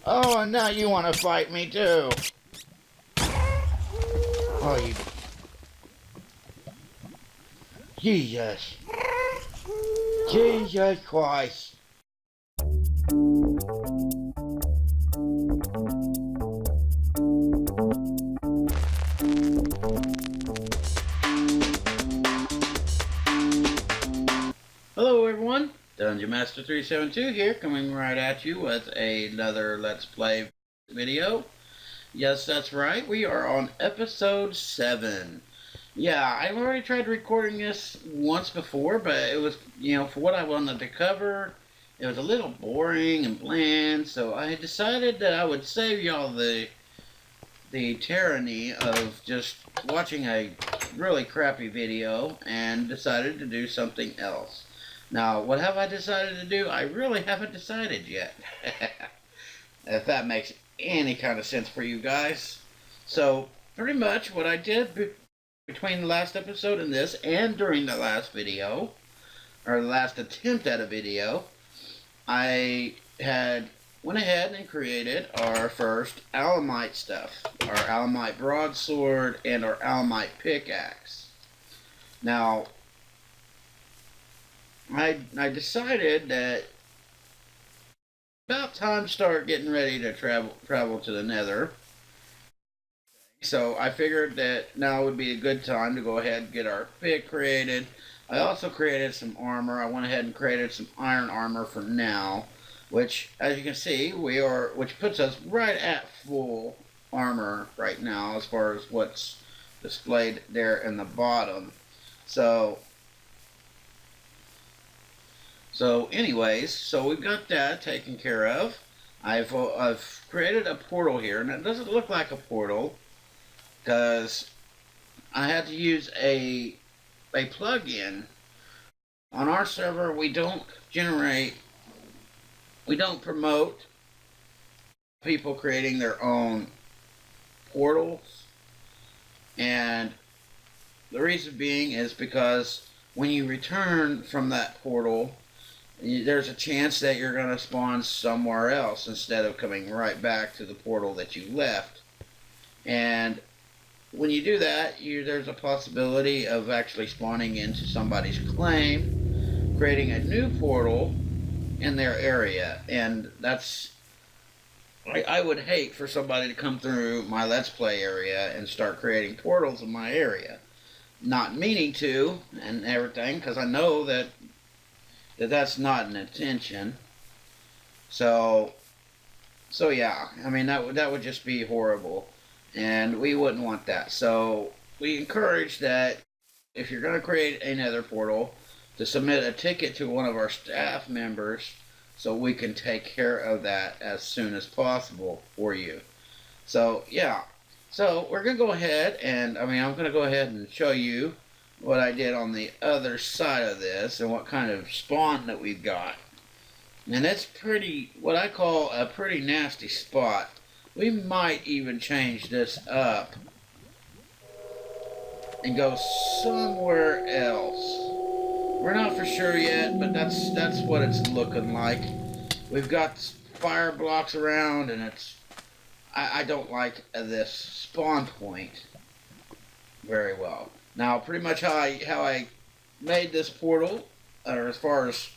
Oh, and now you want to fight me too. Oh, you... Jesus. Jesus Christ. Hello everyone, Dunge Master 372 here, coming right at you with another Let's Play video. Yes, that's right, we are on episode 7. Yeah, I've already tried recording this once before, but it was, for what I wanted to cover, it was a little boring and bland, so I decided that I would save y'all the tyranny of just watching a really crappy video and decided to do something else. Now, what have I decided to do? I really haven't decided yet. If that makes any kind of sense for you guys. So, pretty much what I did between the last episode and this, and during the last video, or the last attempt at a video, I had went ahead and created our first Alamite stuff. Our Alamite broadsword and our Alamite pickaxe. Now, I decided that about time to start getting ready to travel to the Nether. So I figured that now would be a good time to go ahead and get our pick created. I also created some armor. I went ahead and created some iron armor for now, which, as you can see, which puts us right at full armor right now as far as what's displayed there in the bottom. So anyways, so we've got that taken care of. I've created a portal here, and it doesn't look like a portal because I had to use a plug-in. On our server, we don't promote people creating their own portals, and the reason being is because when you return from that portal, there's a chance that you're going to spawn somewhere else instead of coming right back to the portal that you left. And when you do that, there's a possibility of actually spawning into somebody's claim, creating a new portal in their area. And I would hate for somebody to come through my Let's Play area and start creating portals in my area. Not meaning to and everything, because I know that's not an intention. So yeah, I mean that would just be horrible, and we wouldn't want that. So we encourage that if you're going to create another portal, to submit a ticket to one of our staff members so we can take care of that as soon as possible for you. So yeah, so we're going to go ahead and I'm going to go ahead and show you what I did on the other side of this and what kind of spawn that we've got. And it's what I call a pretty nasty spot. We might even change this up and go somewhere else. We're not for sure yet, but that's what it's looking like. We've got fire blocks around, and I don't like this spawn point very well. Now, pretty much how I made this portal, or as far as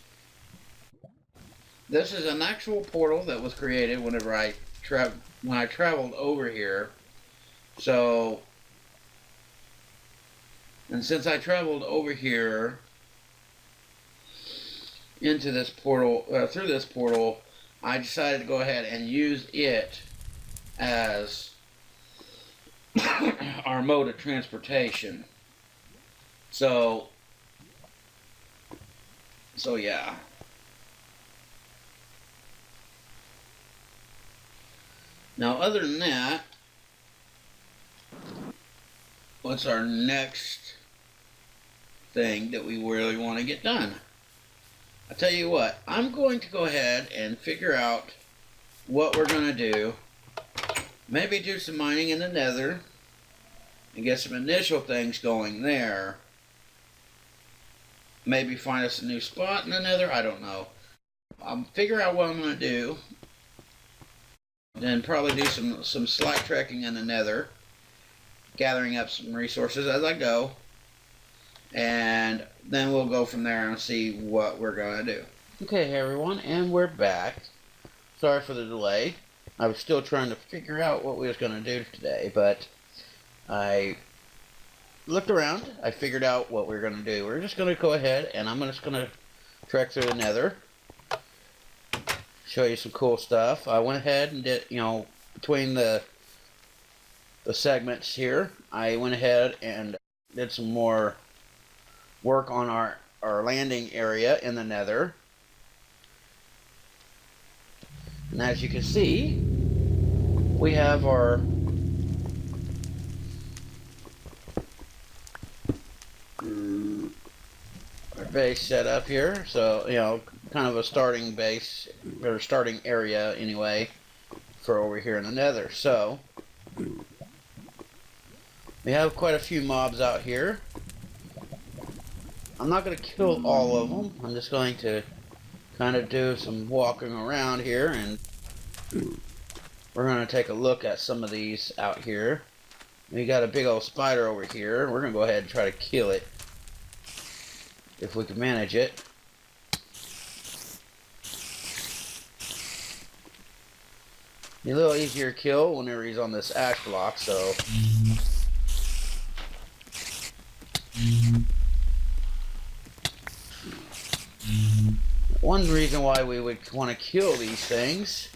this is an actual portal that was created whenever when I traveled over here. So, and since I traveled over here into this portal, through this portal, I decided to go ahead and use it as our mode of transportation. So yeah. Now, other than that, what's our next thing that we really want to get done? I tell you what, I'm going to go ahead and figure out what we're going to do. Maybe do some mining in the Nether and get some initial things going there. Maybe find us a new spot in the Nether. I don't know. I'll figure out what I'm going to do. then probably do some slight trekking in the nether, gathering up some resources as I go, and then we'll go from there and see what we're going to do. Okay, everyone, and we're back. Sorry for the delay. I was still trying to figure out what we was going to do today, but I looked around. I figured out what we were going to do. We're just going to go ahead, and I'm just going to trek through the nether, show you some cool stuff. I went ahead and did, between the segments here, I went ahead and did some more work on our landing area in the nether. And as you can see, we have our base set up here. So, kind of a starting base, or starting area anyway, for over here in the nether. So, we have quite a few mobs out here. I'm not going to kill all of them. I'm just going to kind of do some walking around here, and we're going to take a look at some of these out here. We got a big old spider over here. We're going to go ahead and try to kill it if we can manage it. A little easier to kill whenever he's on this ash block, so one reason why we would want to kill these things,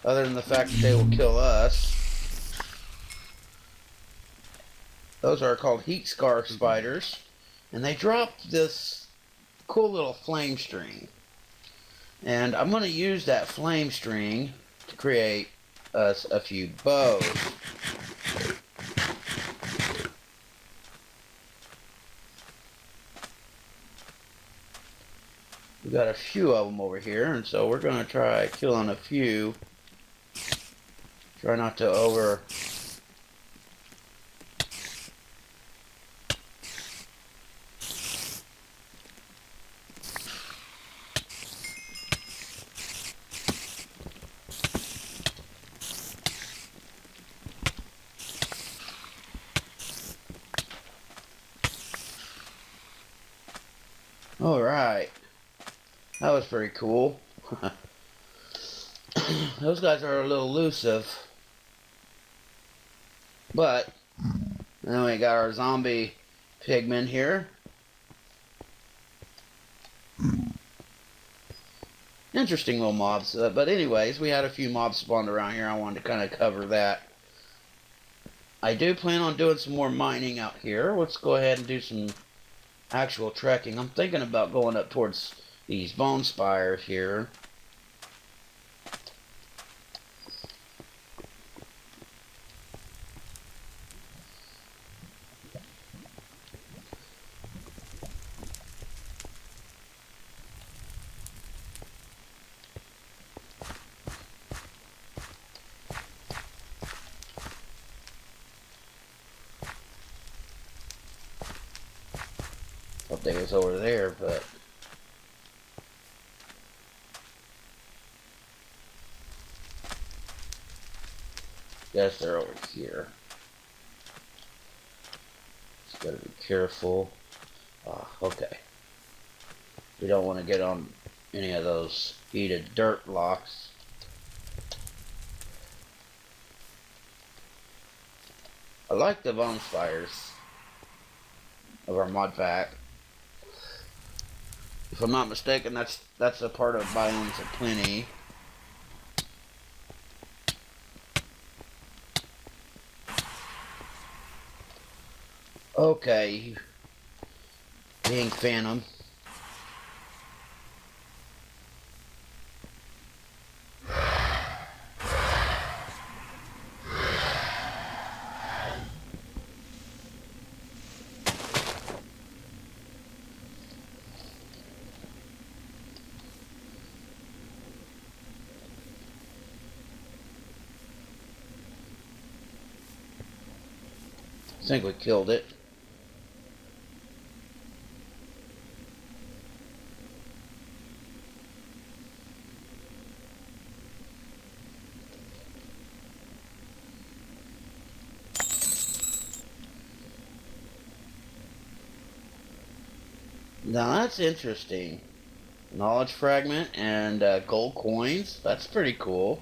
other than the fact that they will kill us, those are called heat scar spiders, and they drop this cool little flame string. And I'm going to use that flame string to create us a few bows. We got a few of them over here, and so we're going to try killing a few. Try not to over... Alright. That was pretty cool. Those guys are a little elusive. But, then we got our zombie pigmen here. Interesting little mobs. But anyways, we had a few mobs spawned around here. I wanted to kind of cover that. I do plan on doing some more mining out here. Let's go ahead and do some actual trekking. I'm thinking about going up towards these bone spires here. Thought they was over there, but guess they're over here. Just gotta be careful. Okay. We don't want to get on any of those heated dirt blocks. I like the bone spires of our mod pack. If I'm not mistaken, that's a part of Biomes of Plenty. Okay, being Phantom. I think we killed it. Now that's interesting. Knowledge fragment and gold coins. That's pretty cool.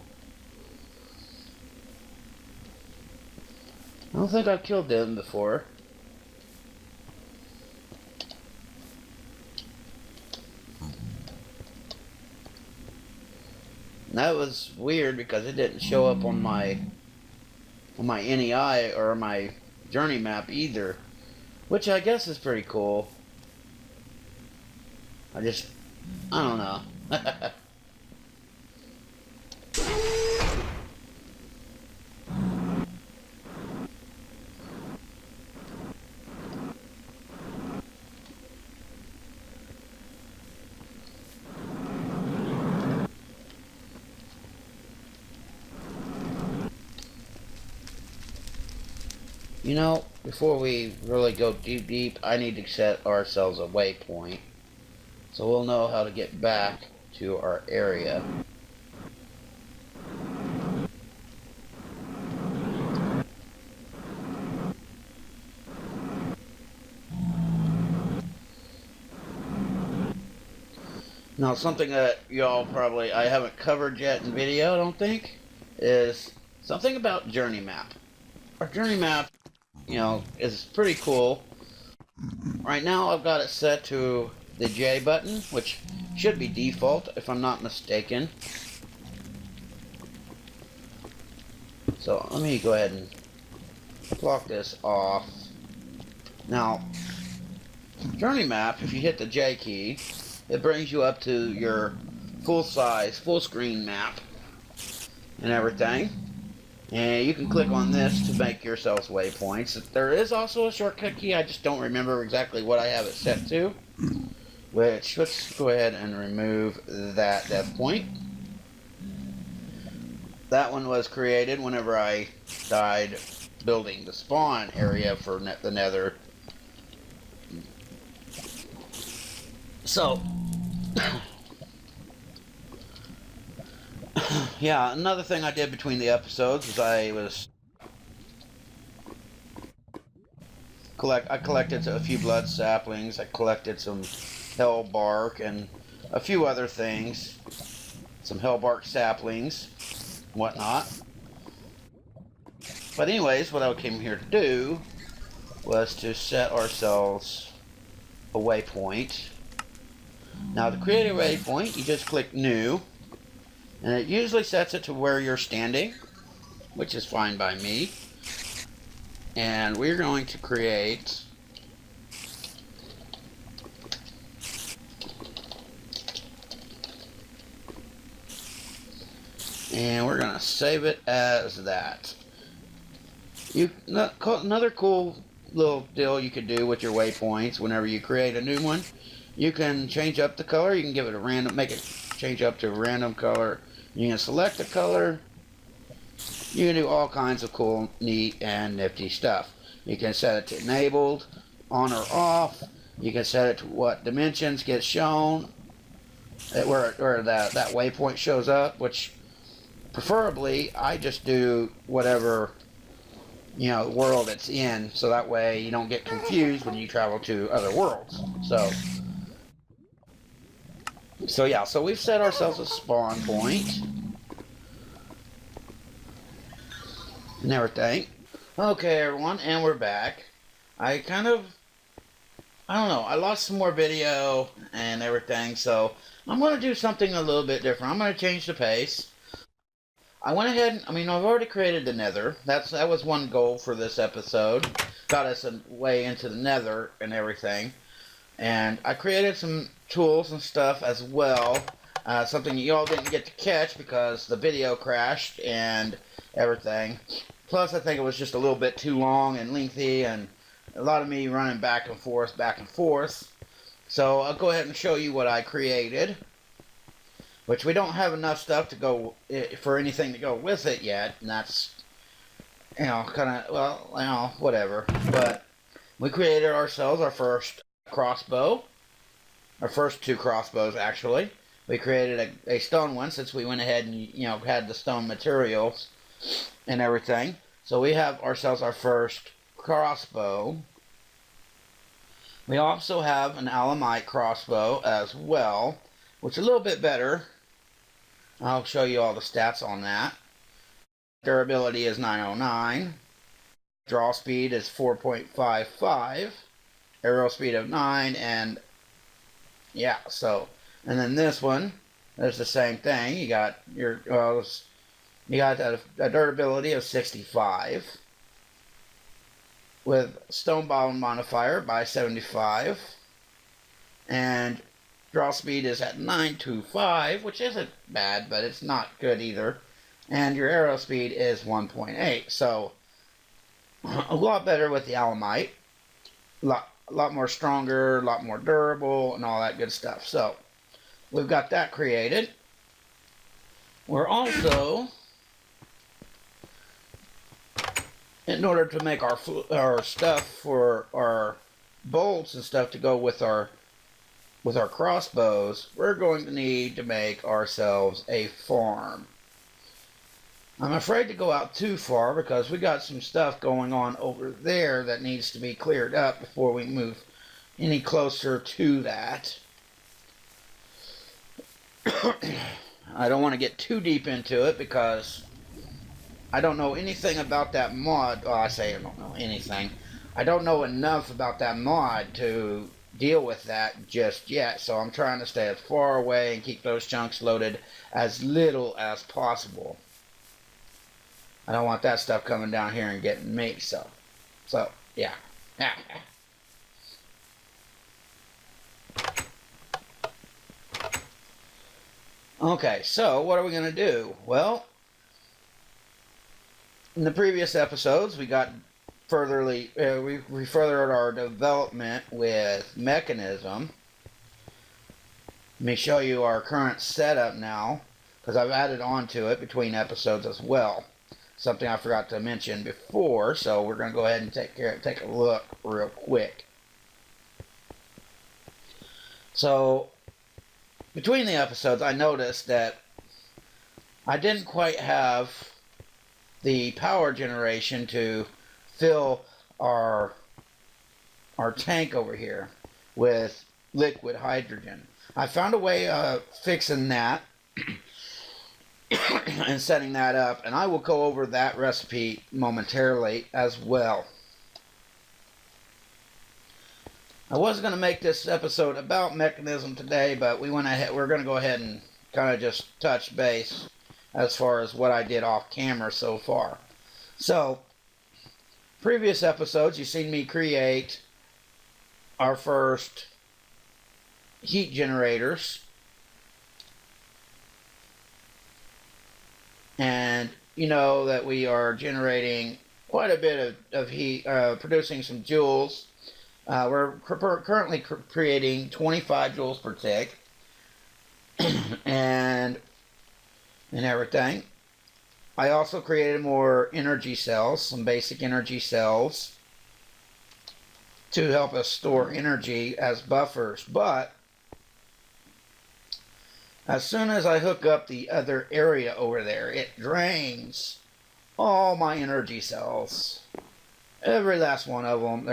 I don't think I've killed them before. That was weird because it didn't show up on my NEI or my journey map either, which I guess is pretty cool. I don't know. You know, before we really go deep, I need to set ourselves a waypoint so we'll know how to get back to our area. Now, something that y'all probably I haven't covered yet in video, I don't think, is something about journey map. Our journey map, is pretty cool. Right now I've got it set to the J button, which should be default if I'm not mistaken. So let me go ahead and block this off. Now, journey map, if you hit the J key, it brings you up to your full size, full screen map and everything. And you can click on this to make yourselves waypoints. There is also a shortcut key, I just don't remember exactly what I have it set to. Which, let's go ahead and remove that death point. That one was created whenever I died building the spawn area for the nether. So, yeah, another thing I did between the episodes is I collected a few blood saplings, I collected some hell bark and a few other things, some hell bark saplings, whatnot. But anyways, what I came here to do was to set ourselves a waypoint. Now, to create a waypoint, you just click New, and it usually sets it to where you're standing, which is fine by me. And we're going to create and we're going to save it as that. Another cool little deal you could do with your waypoints whenever you create a new one, you can change up the color. You can give it a random, make it change up to a random color. You can select a color. You can do all kinds of cool, neat, and nifty stuff. You can set it to enabled, on or off. You can set it to what dimensions get shown, where that waypoint shows up, which preferably I just do whatever world it's in, so that way you don't get confused when you travel to other worlds. So yeah, so we've set ourselves a spawn point and everything. Okay, everyone, and we're back. I don't know, I lost some more video and everything, so I'm going to do something a little bit different. I'm going to change the pace. I went ahead, I've already created the nether. That was one goal for this episode. Got us a way into the nether and everything. And I created some tools and stuff as well. Something y'all didn't get to catch because the video crashed and everything. Plus, I think it was just a little bit too long and lengthy, and a lot of me running back and forth. So I'll go ahead and show you what I created, which we don't have enough stuff to go for anything to go with it yet, and that's whatever. But we created ourselves our first crossbow, our first two crossbows actually. We created a stone one since we went ahead and had the stone materials and everything. So we have ourselves our first crossbow. We also have an Alamite crossbow as well, which is a little bit better. I'll show you all the stats on that. Durability is 909. Draw speed is 4.55. Arrow speed of 9, and yeah, so, and then this one, there's the same thing. You got your, you got a durability of 65 with Stonebound modifier by 75, and draw speed is at 925, which isn't bad, but it's not good either. And your arrow speed is 1.8, so a lot better with the Alamite. A lot more stronger, a lot more durable, and all that good stuff. So we've got that created. We're also, in order to make our stuff for our bolts and stuff to go with our crossbows, we're going to need to make ourselves a farm. I'm afraid to go out too far because we got some stuff going on over there that needs to be cleared up before we move any closer to that. I don't want to get too deep into it because I don't know anything about that mod. Well, I say I don't know anything. I don't know enough about that mod to deal with that just yet, so I'm trying to stay as far away and keep those chunks loaded as little as possible. I don't want that stuff coming down here and getting me, so yeah. Okay, so what are we going to do? Well, in the previous episodes, we got we furthered our development with mechanism. Let me show you our current setup now, because I've added on to it between episodes as well. Something I forgot to mention before, so we're going to go ahead and take a look real quick. So, between the episodes, I noticed that I didn't quite have the power generation to fill our tank over here with liquid hydrogen. I found a way of fixing that and setting that up, and I will go over that recipe momentarily as well. I was going to make this episode about mechanism today, but we're going to go ahead and kind of just touch base as far as what I did off camera so far. So, previous episodes, you've seen me create our first heat generators. And you know that we are generating quite a bit of heat, producing some joules. We're currently creating 25 joules per tick and everything. I also created more energy cells, some basic energy cells to help us store energy as buffers. But as soon as I hook up the other area over there, it drains all my energy cells. Every last one of them.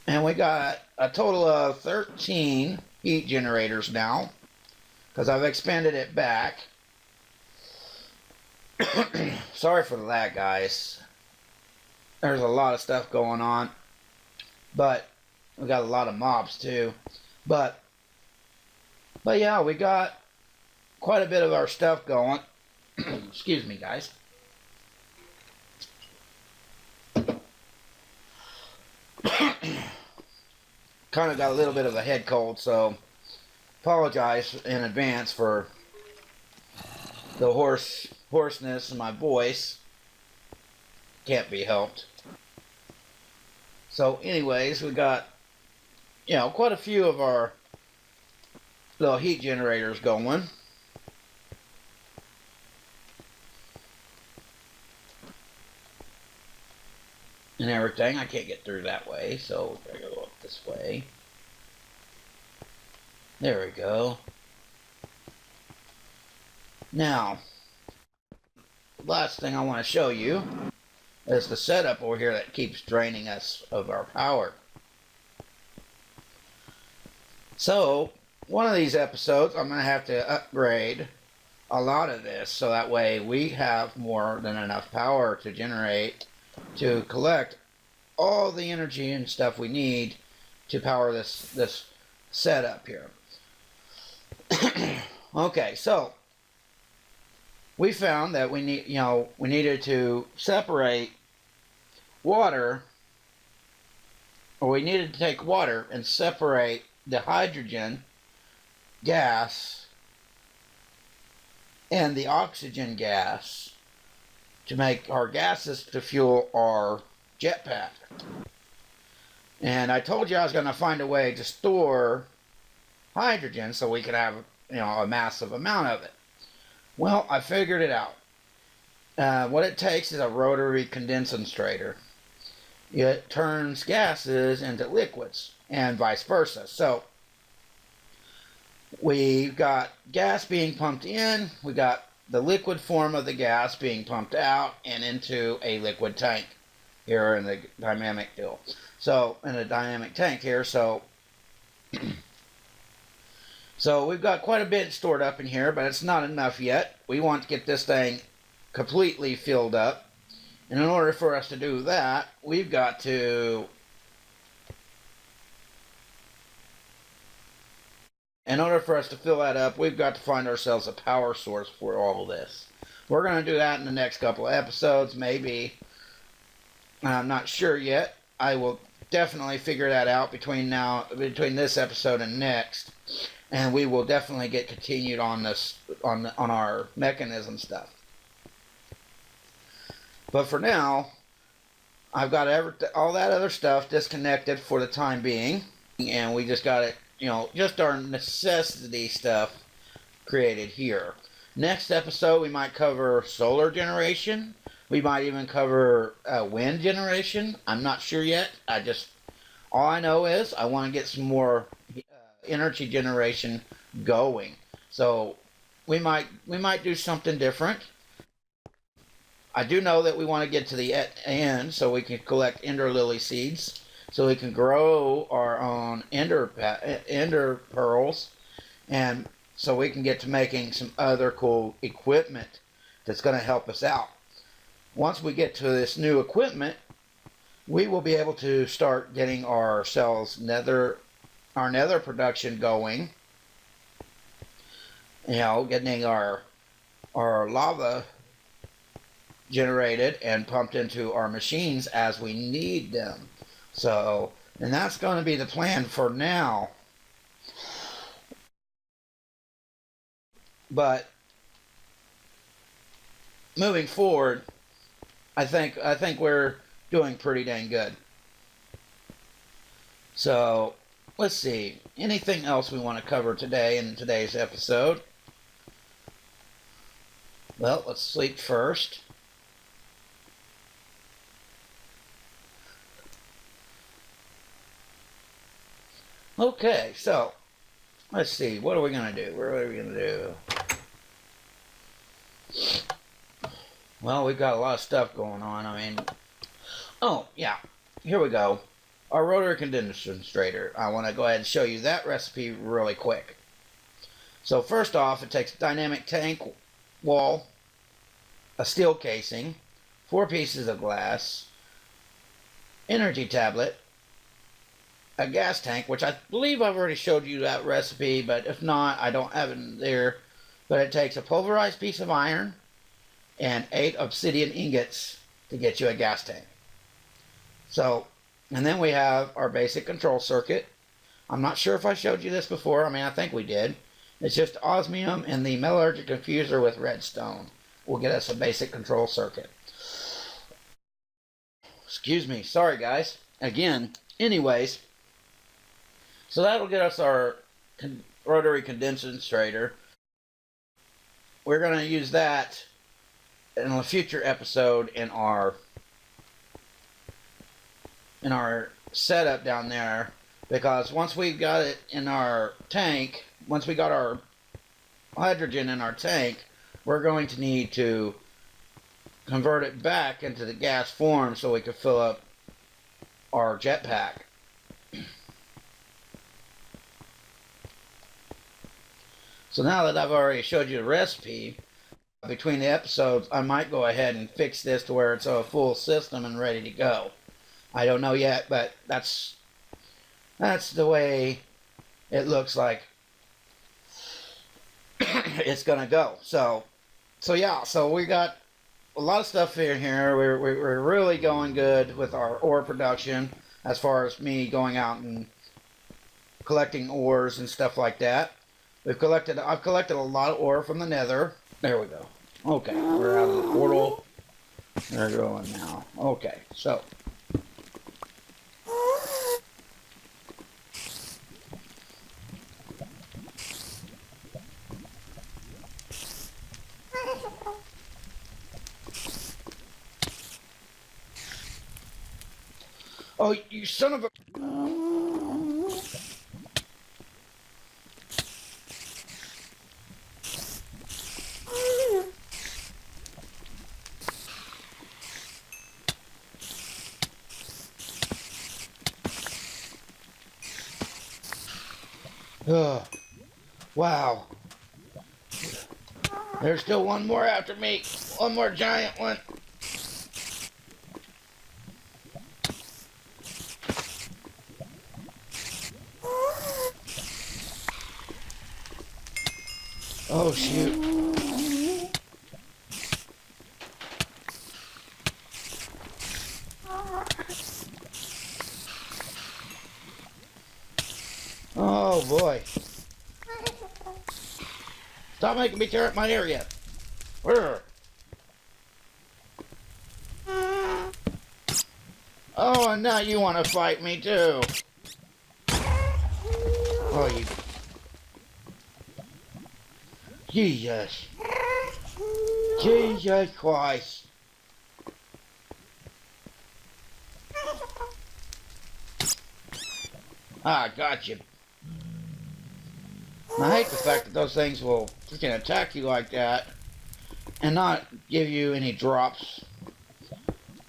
And we got a total of 13 heat generators now, because I've expanded it back. Sorry for the lag, guys. There's a lot of stuff going on. But we got a lot of mobs too. But yeah, we got quite a bit of our stuff going. Excuse me, guys. Kind of got a little bit of a head cold, so apologize in advance for the hoarseness in my voice. Can't be helped. So anyways, we got, quite a few of our little heat generators going. And everything. I can't get through that way, so we're going to go up this way. There we go. Now, last thing I want to show you is the setup over here that keeps draining us of our power. So, one of these episodes, I'm going to have to upgrade a lot of this so that way we have more than enough power to generate to collect all the energy and stuff we need to power this setup here. Okay, so we found that we needed to separate water, or we needed to take water and separate the hydrogen gas and the oxygen gas to make our gases to fuel our jetpack. And I told you I was going to find a way to store hydrogen so we could have a massive amount of it. Well, I figured it out. What it takes is a rotary condensator. It turns gases into liquids and vice versa. So we've got gas being pumped in, we got the liquid form of the gas being pumped out and into a liquid tank here in the dynamic deal. So in a dynamic tank here, so we've got quite a bit stored up in here, but it's not enough yet. We want to get this thing completely filled up. And in order for us to do that, we've got to fill that up, we've got to find ourselves a power source for all of this. We're going to do that in the next couple of episodes, maybe. I'm not sure yet. I will definitely figure that out between this episode and next. And we will definitely get continued on this, on our mechanism stuff. But for now, I've got all that other stuff disconnected for the time being. And we just got it, just our necessity stuff created here. Next episode, we might cover solar generation. We might even cover wind generation. I'm not sure yet. All I know is I want to get some more energy generation going. So we might do something different. I do know that we want to get to the end so we can collect ender lily seeds, so we can grow our own ender pearls, and so we can get to making some other cool equipment that's going to help us out. Once we get to this new equipment, we will be able to start getting ourselves our nether production going. Getting our lava generated and pumped into our machines as we need them. So, and that's going to be the plan for now. But moving forward, I think we're doing pretty dang good. So, let's see. Anything else we want to cover today in today's episode? Well, let's sleep first. Okay, so let's see. What are we going to do? What are we going to do? Well, we've got a lot of stuff going on. Oh, yeah. Here we go. Our rotary condensator. I want to go ahead and show you that recipe really quick. So first off, it takes a dynamic tank wall, a steel casing, 4 pieces of glass, energy tablet, a gas tank, which I believe I've already showed you that recipe, but if not, I don't have it there. But it takes a pulverized piece of iron and 8 obsidian ingots to get you a gas tank. So, and then we have our basic control circuit. I'm not sure if I showed you this before. I think we did. It's just osmium and the metallurgic diffuser with redstone will get us a basic control circuit. Excuse me. Sorry, guys. Again, anyways, so that'll get us our rotary condensator. We're going to use that in a future episode in our setup down there, because once we got it in our tank, once we got our hydrogen in our tank, we're going to need to convert it back into the gas form so we could fill up our jetpack. So now that I've already showed you the recipe, between the episodes, I might go ahead and fix this to where it's a full system and ready to go. I don't know yet, but that's the way it looks like it's gonna go. So yeah, so we got a lot of stuff in here. We're really going good with our ore production, as far as me going out and collecting ores and stuff like that. I've collected a lot of ore from the nether. There we go. Okay, we're out of the portal. They're going now. Okay, so oh, you son of a... Oh, wow. There's still one more after me. One more giant one. Oh, shoot. Oh, boy. Stop making me tear up my area. Where? Oh, and now you want to fight me, too. Oh, you... Jesus. Jesus Christ. Ah, got you. I hate the fact that those things will freaking attack you like that and not give you any drops.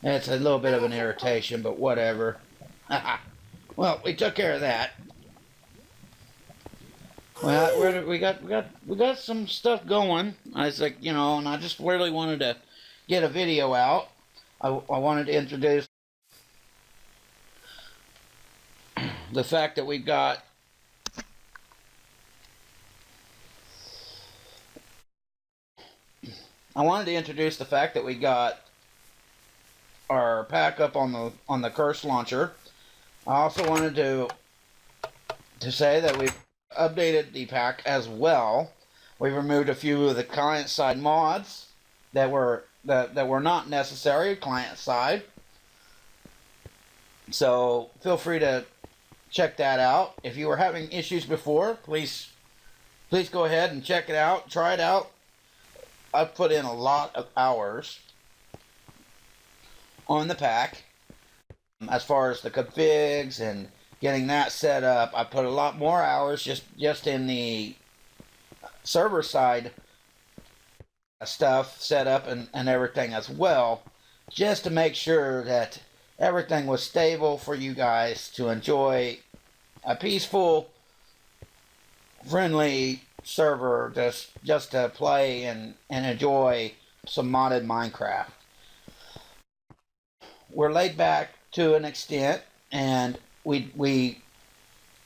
It's a little bit of an irritation, but whatever. Well, we took care of that. Well, we got some stuff going. I was like, you know, and I just really wanted to get a video out. I wanted to introduce the fact that we've got our pack up on the curse launcher. I also wanted to say that we've updated the pack as well. We've removed a few of the client side mods that were not necessary client side. So feel free to check that out. If you were having issues before, please go ahead and check it out. Try it out. I've put in a lot of hours on the pack as far as the configs and getting that set up. I put a lot more hours just in the server side stuff set up and everything as well, just to make sure that everything was stable for you guys to enjoy a peaceful, friendly server just to play and enjoy some modded Minecraft. We're laid back to an extent, and we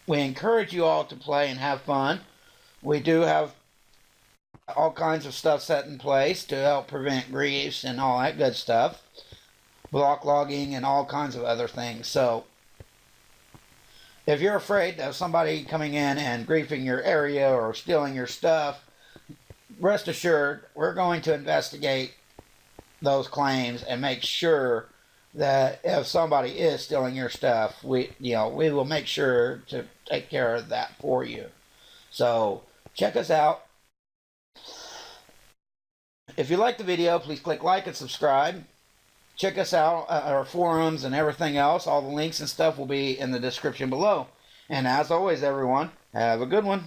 encourage you all to play and have fun. We do have all kinds of stuff set in place to help prevent griefs and all that good stuff, block logging and all kinds of other things. So if you're afraid of somebody coming in and griefing your area or stealing your stuff, rest assured we're going to investigate those claims and make sure that if somebody is stealing your stuff, we will make sure to take care of that for you. So check us out. If you like the video, please click like and subscribe. Check us out, our forums and everything else. All the links and stuff will be in the description below. And as always, everyone, have a good one.